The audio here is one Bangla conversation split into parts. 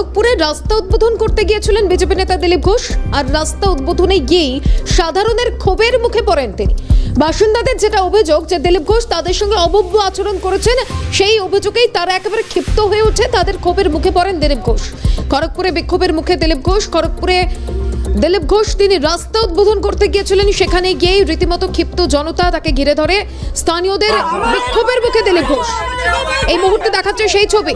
খড়গপুরে রাস্তা উদ্বোধন করতে গিয়েছিলেন বিজেপি নেতা দিলীপ ঘোষ। আর রাস্তা উদ্বোধনে গিয়েই সাধারণের ক্ষোভের মুখে পড়েন তিনি। বাসিন্দাদের যেটা অভিযোগ যে দিলীপ ঘোষ তাদের সঙ্গে অভব্য আচরণ করেছেন, সেই অভিযোগেই তারা একেবারে ক্ষিপ্ত হয়ে ওঠে, তাদের ক্ষোভের মুখে পড়েন দিলীপ ঘোষ। খড়গপুরে বিক্ষোভের মুখে দিলীপ ঘোষ। খড়গপুরে দিলীপ ঘোষ তিনি রাস্তা উদ্বোধন করতে গিয়েছিলেন, সেখানে গিয়েই রীতিমতো ক্ষিপ্ত জনতা তাকে ঘিরে ধরে। স্থানীয়দের বিক্ষোভের মুখে দিলীপ ঘোষ। এই মুহূর্তে দেখাচ্ছে সেই ছবি।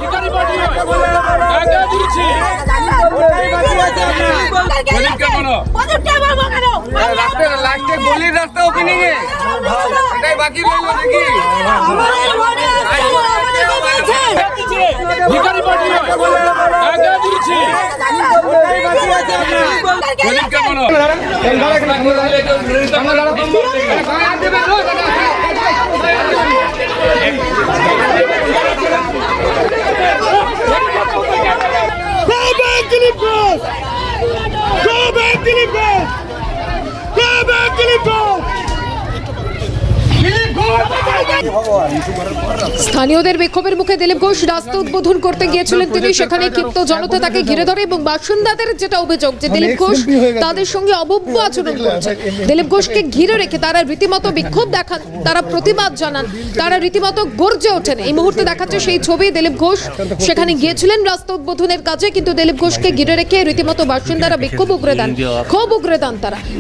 স্থানীয়দের বিক্ষোভের মুখে দিলীপ ঘোষ রাস্তা উদ্বোধন করতে গিয়েছিলেন তিনি, সেখানে ক্ষিপ্ত জনতা তাকে ঘিরে ধরে এবং বাসিন্দাদের যেটা অভিযোগ যে দিলীপ ঘোষ তাদের সঙ্গে অভব্য আচরণ করছে। দিলীপ ঘোষকে ঘিরে রেখে তারা রীতিমতো বিক্ষোভ দেখান, তারা প্রতিবাদ জানান, তারা রীতিমতো গর্জে ওঠেন। এই মুহূর্তে দেখাচ্ছে সেই ছবি। দিলীপ ঘোষ সেখানে গিয়েছিলেন রাস্তা উদ্বোধনের কাজে, কিন্তু দিলীপ ঘোষকে ঘিরে রেখে রীতিমতো বাসিন্দারা বিক্ষোভ উগরে দেন, ক্ষোভ উগরে দেন।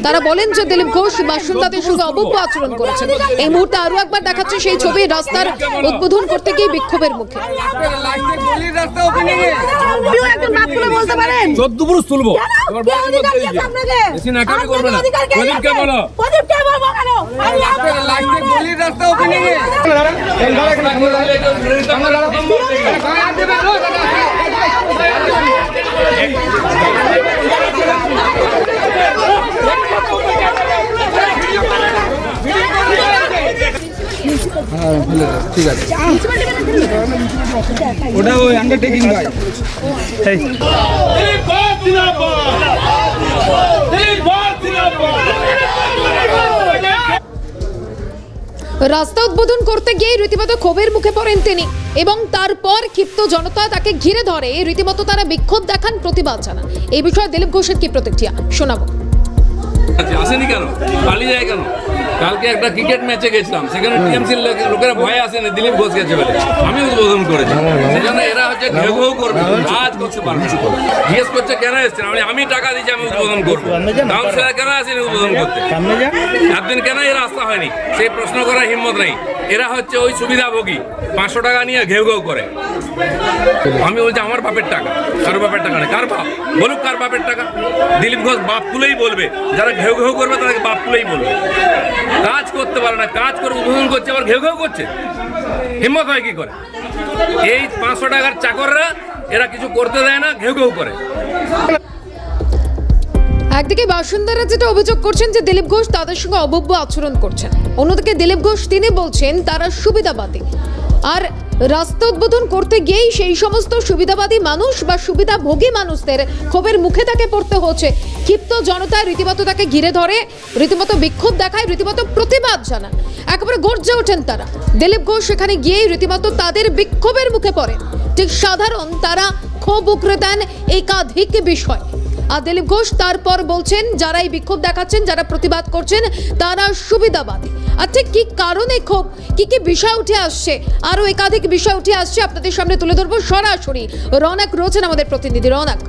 তারা বলেন যে দিলীপ ঘোষ বাসিন্দাদের সঙ্গে অভব্য আচরণ করেছেন। এই মুহূর্তে আরো একবার দেখাচ্ছে সেই ছবি, রাস্তার উদ্বোধন করতে গিয়ে বিক্ষোভের মুখে। ঠিক আছে, ওটা ওই আন্ডারটেকিং ভাই। রাস্তা উদ্বোধন করতে গিয়ে রীতিমতো ক্ষোভের মুখে পড়েন তিনি এবং তারপর ক্ষিপ্ত জনতা তাকে ঘিরে ধরে, রীতিমতো তারা বিক্ষোভ দেখান, প্রতিবাদ জানান। এই বিষয়ে দিলীপ ঘোষের কি প্রতিক্রিয়া শোনাবো। আসেনি কেন, পালিয়ে যায় কেন? কালকে একটা ক্রিকেট ম্যাচে গেছিলাম, সেখানে টিএমসির লোকেরা ভয় আসেনি দিলীপ ঘোষ গেছে বলে, আমি উদ্বোধন করেছি। সেজন্য এরা হচ্ছে ঘেউ ঘেউ করবে, কাজ করতে পারবে। জিজ্ঞেস করছে কেন এসছেন, আমি টাকা দিচ্ছি, আমি উদ্বোধন করবো। কাউন্সিলর কেন আসেনি উদ্বোধন করতে? একদিন কেন এই রাস্তা হয়নি সেই প্রশ্ন করার হিম্মত নেই। এরা হচ্ছে ওই সুবিধাভোগী, 500 টাকা নিয়ে ঘেউ ঘেউ করে। আমি বলছি আমার বাপের টাকা, কারো বাপের টাকা নেই। কার বাপ বলুক, কার বাপের টাকা? দিলীপ ঘোষ বাপ তুলেই বলবে, যারা ঘেউ ঘেউ করবে তাদেরকে বাপ তুলেই বলবে। কাজ করতে পারে না, কাজ করে উদ্বোধন করছে, আবার ঘেউ ঘেউ করছে। হিম্মত হয় কি করে? এই 500 টাকার চাকররা এরা কিছু করতে দেয় না, ঘেউ ঘেউ করে। একদিকে বাসিন্দারা যেটা অভিযোগ করছেন যে দিলীপ ঘোষ তাদের সঙ্গে অভব্য আচরণ করছেন, অন্যদিকে দিলীপ ঘোষ তিনি বলছেন তারা সুবিধাবাদী। আর রাস্তা উদ্বোধন করতে গিয়েই সেই সমস্ত সুবিধাবাদী মানুষ বা সুবিধাভোগী মানুষদের ক্ষোভের মুখে তাকে পড়তে হচ্ছে। ক্ষিপ্ত জনতা রীতিমতো তাকে ঘিরে ধরে, রীতিমতো বিক্ষোভ দেখায়, রীতিমতো প্রতিবাদ জানান, একেবারে গর্জে ওঠেন তারা। দিলীপ ঘোষ সেখানে গিয়েই রীতিমতো তাদের বিক্ষোভের মুখে পড়েন। ঠিক সাধারণ তারা ক্ষোভ উগরে দেন একাধিক বিষয়। আর দিলীপ ঘোষ তারপর বলছেন যারা এই বিক্ষোভ দেখাচ্ছেন, যারা প্রতিবাদ করছেন তারা সুবিধাবাদী। আর ঠিক কি কারণে ক্ষোভ, কি কি বিষয় উঠে আসছে, আরো একাধিক বিষয় উঠে আসছে, আপনাদের সামনে তুলে ধরবো সরাসরি। রৌনক রয়েছেন আমাদের প্রতিনিধি। রৌনক,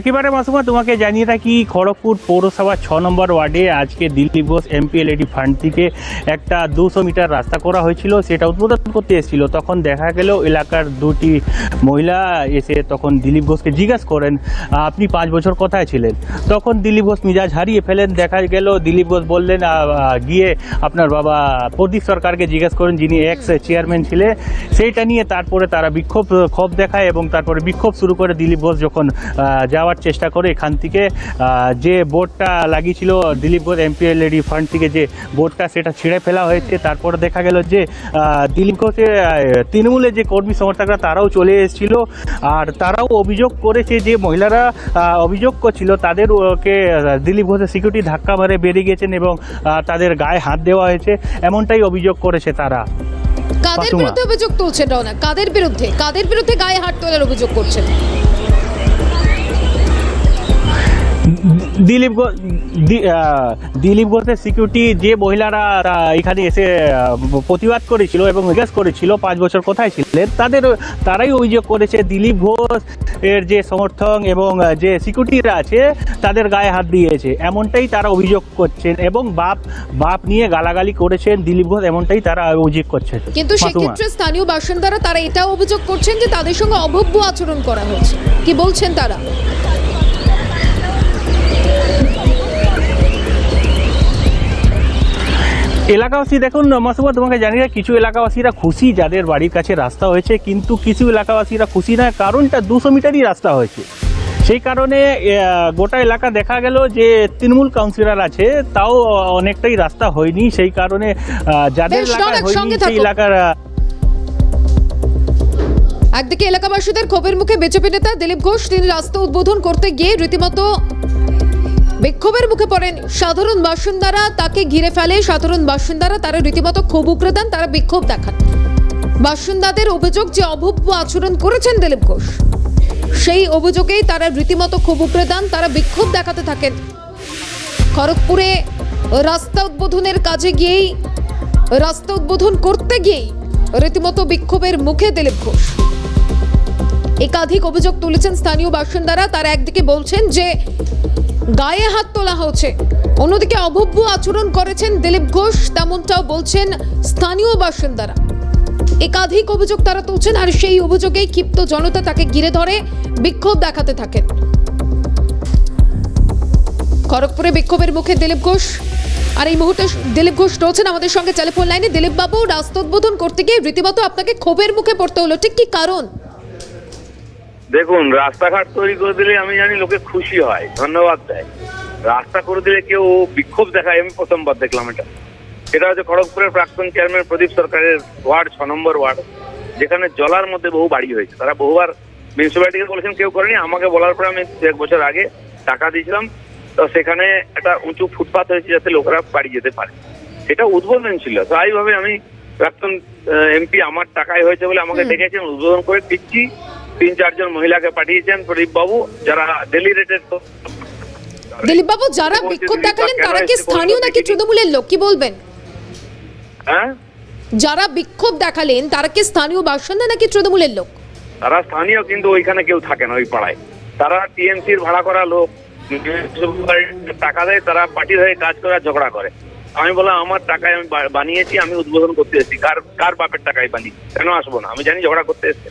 একেবারে মাসুমা তোমাকে জানিয়ে রাখি, খড়গপুর পৌরসভা 6 নম্বর ওয়ার্ডে আজকে দিলীপ ঘোষ এমপিএলএডি ফান্ড থেকে একটা 200 মিটার রাস্তা করা হয়েছিল, সেটা উদ্বোধন করতে এসেছিল। তখন দেখা গেল এলাকার দুটি মহিলা এসে তখন দিলীপ ঘোষকে জিজ্ঞাসা করেন আপনি 5 বছর কোথায় ছিলেন। তখন দিলীপ ঘোষ মিজাজ হারিয়ে ফেলেন। দেখা গেল দিলীপ ঘোষ বললেন গিয়ে আপনার বাবা প্রদীপ সরকারকে জিজ্ঞাসা করেন, যিনি এক্স চেয়ারম্যান ছিলেন। সেইটা নিয়ে তারপরে তারা ক্ষোভ দেখায় এবং তারপরে বিক্ষোভ শুরু করে। দিলীপ ঘোষ যখন যাওয়ার চেষ্টা করে এখান থেকে, যে বোর্ডটা লাগিয়েছিল দিলীপ ঘোষ এমপিএলএডি ফান্ড থেকে, যে বোর্ডটা সেটা ছিঁড়ে ফেলা হয়েছে। তারপরে দেখা গেল যে দিলীপ ঘোষের তৃণমূলের যে কর্মী সমর্থকরা তারাও চলে এসেছিল, আর তারাও অভিযোগ করেছে যে মহিলারা অভিযোগ করছিল তাদেরকে দিলীপ ঘোষের সিকিউরিটি ধাক্কা মারে বেরিয়ে গেছেন এবং তাদের গায়ে হাত দেওয়া হয়েছে, এমনটাই অভিযোগ করেছে তারা। কাদের পাসুমা। বিরুদ্ধে অভিযোগ তুলছেন রওনা? কাদের বিরুদ্ধে গায়ে হাত তোলার অভিযোগ করছেন? দিলীপ ঘোষের সিকিউরিটি যে মহিলারা এখানে এসে প্রতিবাদ করেছিল এবং জিজ্ঞেস করেছিল 5 বছর কোথায় ছিলেন, তারাই অভিযোগ করেছে দিলীপ ঘোষ এর যে সমর্থক এবং যে সিকিউরিটিরা আছে তাদের গায়ে হাত দিয়েছে, এমনটাই তারা অভিযোগ করছেন এবং বাপ নিয়ে গালাগালি করেছেন দিলীপ ঘোষ, এমনটাই তারা অভিযোগ করছেন। কিন্তু সেক্ষেত্রে স্থানীয় বাসিন্দারা তারা এটাও অভিযোগ করছেন যে তাদের সঙ্গে অভব্য আচরণ করা হয়েছে। কি বলছেন তারা? এলাকাবাসী দেখুন মাসুমা, তোমাকে জানি না, কিছু এলাকাবাসীরা খুশি যাদের বাড়ির কাছে রাস্তা হয়েছে, কিন্তু কিছু এলাকাবাসীরা খুশি না, কারণটা 200 মিটারই রাস্তা হয়েছে। সেই কারণে গোটা এলাকা দেখা গেল যে তৃণমূল কাউন্সিলর আছে, তাও অনেকটাই রাস্তা হয়নি। সেই কারণে যাদের বেশ, এলাকায় রৌনক, হয়নি সঙ্গে সেই থাকো। এলাকার একদিকে এলাকাবাসীদের ক্ষোভের মুখে বিজেপি নেতা দিলীপ ঘোষ, তিনি রাস্তা উদ্বোধন করতে গিয়ে রীতিমতো বিক্ষোভের মুখে পড়েন সাধারণ বাসিন্দারা, তাকে ঘিরে ফেলে সাধারণ বাসিন্দারা, তারা রীতিমতো ক্ষোভ উগরে দেন, তারা বিক্ষোভ দেখান। বাসিন্দাদের অভিযোগ যে অভব্য আচরণ করেছেন দিলীপ ঘোষ, সেই অভিযোগেই তারা রীতিমতো ক্ষোভ উগরে দেন, তারা বিক্ষোভ দেখাতে থাকেন। খড়গপুরে রাস্তা উদ্বোধনের কাজে গিয়েই, রাস্তা উদ্বোধন করতে গিয়েই রীতিমতো বিক্ষোভের মুখে দিলীপ ঘোষ। একাধিক অভিযোগ তুলেছেন স্থানীয় বাসিন্দারা। তারা একদিকে বলছেন যে গায়ে হাত তোলা হচ্ছে, অন্যদিকে অভব্য আচরণ করেছেন দিলীপ ঘোষ, তেমনটাও বলছেন স্থানীয় বাসিন্দারা। একাধিক অভিযোগ তারা তুলছেন, আর সেই অভিযোগেই ক্ষিপ্ত জনতা তাকে ঘিরে ধরে বিক্ষোভ দেখাতে থাকেন। খড়গপুরে বিক্ষোভের মুখে দিলীপ ঘোষ, আর এই মুহূর্তে দিলীপ ঘোষ রয়েছেন আমাদের সঙ্গে টেলিফোন লাইনে। দিলীপ বাবু, রাস্তা উদ্বোধন করতে গিয়ে রীতিমতো আপনাকে ক্ষোভের মুখে পড়তে হলো, ঠিক কি কারণ? দেখুন, রাস্তাঘাট তৈরি করে দিলে আমি জানি লোকে খুশি হয়, ধন্যবাদ দেয়। রাস্তা করে দিলে কেউ বিক্ষোভ দেখায়, আমি প্রথমবার দেখলাম এটা। সেটা হচ্ছে খড়গপুরের প্রাক্তন চেয়ারম্যান প্রদীপ সরকারের ওয়ার্ড 6 নম্বর ওয়ার্ড, যেখানে জলার মধ্যে বহু বাড়ি হয়েছে। তারা বহুবার মিউনিসিপ্যালিটিকে বলেছেন, কেউ করেনি। আমাকে বলার পরে আমি 1 বছর আগে টাকা দিয়েছিলাম, তো সেখানে একটা উঁচু ফুটপাথ হয়েছে যাতে লোকেরা বাড়ি যেতে পারে। সেটা উদ্বোধন ছিল। তো এইভাবে আমি প্রাক্তন এমপি, আমার টাকায় হয়েছে বলে আমাকে ডেকেছেন, উদ্বোধন করে দিচ্ছি। 3-4 জন মহিলাকে পাঠিয়েছেন প্রদীপ বাবু, যারা ডেলি রেটেড। দিলীপ বাবু, যারা বিক্ষোভ দেখালেন তারা কি স্থানীয় নাকি তৃণমূলের লোক, কি বলবেন? হ্যাঁ, যারা বিক্ষোভ দেখালেন তারা কি স্থানীয় বাসিন্দা নাকি তৃণমূলের লোক? তারা স্থানীয়, কিন্তু ওইখানে কেউ থাকে না ওই পাড়ায়। তারা টিএমসির ভাড়া করা লোক, টাকা দেয়, তারা পার্টির হয়ে কাজ করে ঝগড়া করে। আমি বললাম, আমার টাকায় আমি বানিয়েছি, আমি উদ্বোধন করতে এসেছি, কার বাপের টাকায় বানি, কেন আসবো না? আমি জানি ঝগড়া করতে এসছে।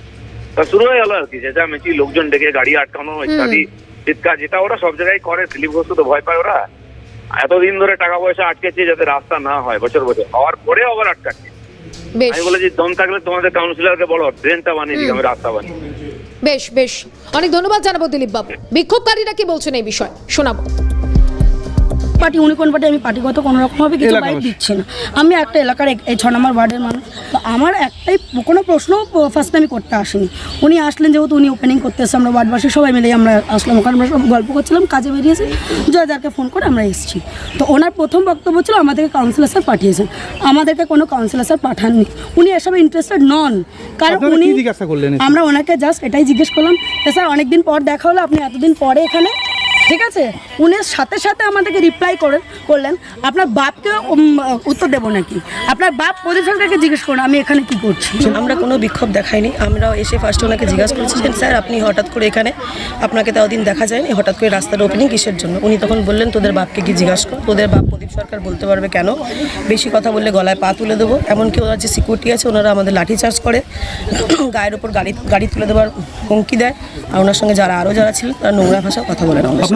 তা শুরু হয়ে গেল আর কি, চেঁচামেচি, লোকজন ডেকে গাড়ি আটকানো ইত্যাদি চিৎকার, যেটা ওরা সব জায়গায় করে। দিলীপ ঘোষ তো ভয় পায় ওরা। এতদিন ধরে টাকা পয়সা আটকেছে যাতে রাস্তা না হয়, বছর হওয়ার পরে আবার আটকাচ্ছে। বেশ আমি বলেছি, দম থাকলে তোমাদের কাউন্সিলরকে বলো ড্রেনটা বানিয়ে দিই, আমি রাস্তা বানিয়ে। বেশ বেশ, অনেক ধন্যবাদ জানাবো দিলীপ বাবু। বিক্ষোভকারীরা কি বলছেন এই বিষয়ে শোনাবো। পার্টি, উনি কোন পার্টি? আমি পার্টিগত কোনো রকমভাবে কিছু বাইক দিচ্ছি না। আমি একটা এলাকার এই 6 নম্বর ওয়ার্ডের মানুষ। তো আমার একটাই কোনো প্রশ্ন ফার্স্ট আমি করতে আসিনি। উনি আসলেন, যেহেতু উনি ওপেনিং করতে এসেছে, আমরা ওয়ার্ডবাসী সবাই মিলে আমরা আসলাম। ওখানে আমরা সব গল্প করছিলাম, কাজে বেরিয়েছি, যাকে ফোন করে আমরা এসেছি। তো ওনার প্রথম বক্তব্য ছিল আমাদেরকে কাউন্সিলর স্যার পাঠিয়েছেন। আমাদেরকে কোনো কাউন্সিলর স্যার পাঠাননি, উনি এসবে ইন্টারেস্টেড নন। কারণ উনি, আমরা ওনাকে জাস্ট এটাই জিজ্ঞেস করলাম, স্যার অনেকদিন পর দেখা হলো, আপনি এতদিন পরে এখানে, ঠিক আছে? উনি সাথে সাথে আমাদেরকে রিপ্লাই করলেন, আপনার বাপকে উত্তর দেবো নাকি? আপনার বাপ প্রদীপ সরকারকে জিজ্ঞেস করুন আমি এখানে কি করছি। আমরা কোনো বিক্ষোভ দেখাইনি। আমরা এসে ফার্স্টে ওনাকে জিজ্ঞাসা করেছিলেন, স্যার আপনি হঠাৎ করে এখানে, আপনাকে তো দিন দেখা যায়নি, হঠাৎ করে রাস্তার ওপেনিং কিসের জন্য? উনি তখন বললেন, তোদের বাপকে কি জিজ্ঞাসা কর, তোদের বাপ প্রদীপ সরকার বলতে পারবে কেন, বেশি কথা বললে গলায় পা তুলে দেবো। এমনকি ওনার যে সিকিউরিটি আছে ওনারা আমাদের লাঠিচার্জ করে, গায়ের ওপর গাড়ি তুলে দেওয়ার হুমকি দেয়। আর ওনার সঙ্গে যারা ছিলেন তারা নোংরা ভাষায় কথা বলেন আমাদের।